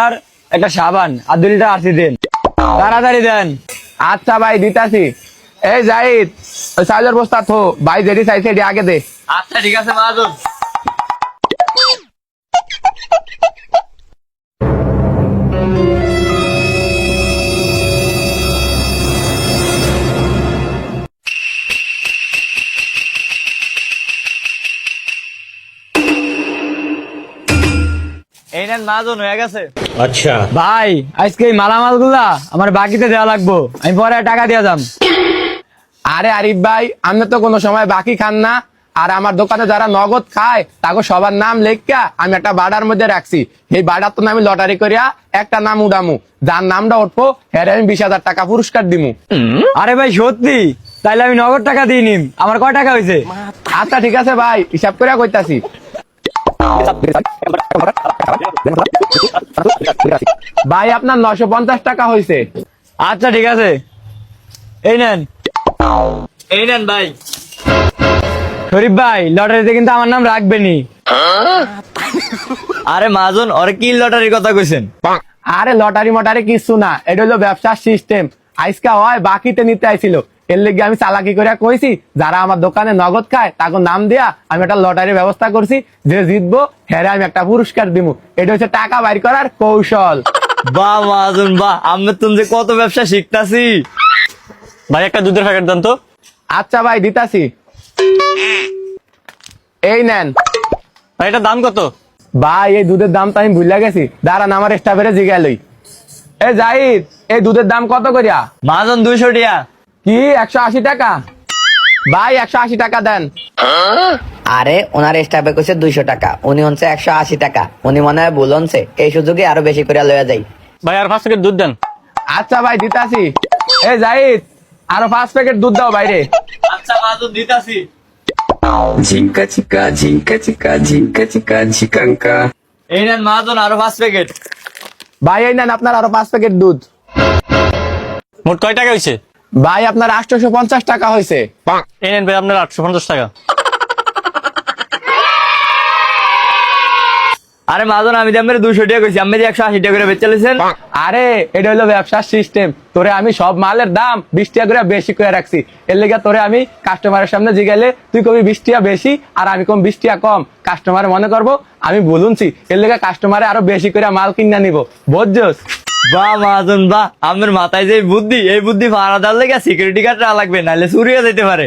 আর একটা সাবান আর 2 litre RC দেন, তাড়াতাড়ি দেন। আচ্ছা ভাই দিতাছি। এই জাহিদ, ওই চালের বস্তা থো, ভাই যেটি চাইছে এটি আগে দে। আচ্ছা ঠিক আছে মহাজন। এই নেন মহাজন, হয়ে গেছে। अच्छा ভাই আজকে এই মালামাল গুলা আমার বাকিতে দেওয়া লাগবো, আমি পরে টাকা দিয়ে যাম। আরে আরিফ ভাই, আপনি তো কোনো সময় বাকি খান না। আর আমার দোকানে যারা নগদ খায় তাকে সবার নাম লেখা আমি একটা বাড়ার মধ্যে রাখছি। এই বাড়ার তো আমি লটারি করিয়া একটা নাম উড়ামু, যার নামটা উঠবো হ্যাঁ আমি 20,000 টাকা পুরস্কার দিমু। আরে ভাই সত্যি? তাইলে আমি নগদ টাকা দিয়ে নিম। আমার কয় টাকা হয়েছে? আচ্ছা ঠিক আছে ভাই, হিসাব করে কইতাছি। ভাই আপনার 950 টাকা হয়েছে। আচ্ছা ঠিক আছে, এই নেন। এই নেন ভাই। শরীফ ভাই, লটারিতে কিন্তু আমার নাম রাখবেনি। আরে মহাজন, ওরে কি লটারির কথা কইছেন? আরে লটারি মটারি কিছু না, এটা হলো ব্যবসার সিস্টেম। আজকে হয় বাকিতে নিতে আইছিল, এর লেগে আমি চালাকি করে কইছি যারা আমার দোকানে নগদ খায় তাকে নাম দিয়া আমি একটা লটারির ব্যবস্থা করছি, যে জিতবো হ্যাঁ আমি একটা পুরস্কার দিব। এটা হচ্ছে টাকা বাইর করার কৌশল। বাহ মহাজন বাহ, আমি তুমি যে কত ব্যবসা শিখতাছি। ভাই একটা দুধের প্যাকেট দেন তো। আচ্ছা ভাই দিতাছি, এই নেন। ভাই এটার দাম কত? ভাই এই দুধের দাম তো আমি ভুলে গেছি, দাঁড়ান আমার স্টাফেরে জিগালই। এ জাহিদ, এই দুধের দাম কত করিয়া? মহাজন 200 টাকা। কি 180 টাকা? ভাই 180 টাকা দেন। আরে ওনার স্টাফে কইছে 200 টাকা, উনি হচ্ছে 180 টাকা। উনি মনে হয় ভুল হচ্ছে, এই সুযোগে আরো বেশি করে লয়া যাই। ভাই আর 5 প্যাকেট দুধ দেন। আচ্ছা ভাই দিতাছি। এ জাহিদ, আরো 5 প্যাকেট দুধ দাও বাইরে। আচ্ছা মহাজন দিতাছি। झिंका चिका झिंका चिका झिंका चिका झिकांका এই নেন মহাজন, আরো 5 প্যাকেট। ভাই এই নেন আপনার আরো 5 প্যাকেট দুধ। মোট কয় টাকা হয়েছে? ভাই আপনার 850 টাকা হয়েছে। এই নেন ভাই আপনার 850 টাকা। আরে মহাজন, আমি যে আপনার 200 টাকা কইছি, আপনি যে 180 টাকা করে বেচেছেন। আরে এটা হলো ব্যবসার সিস্টেম। তোরে আমি সব মালের দাম 20 টাকা করে বেশি করে রাখছি, এর লেগে তোরে আমি কাস্টমারের সামনে জিগাইলে তুই কবি 20 টাকা বেশি আর আমি কম 20 টাকা কম, কাস্টমার মনে করবো আমি বলুনছি, এর লেগে কাস্টমারে আরো বেশি করে মাল কিনা নিব, বুঝছস? বাহ মহাজন বাহ, আপনার মাথায় যে বুদ্ধি, এই বুদ্ধি ভাড়া দেওয়ার লেগে সিকিউরিটি গার্ড লাগবে, নাহলে চুরি হয়ে যেতে পারে।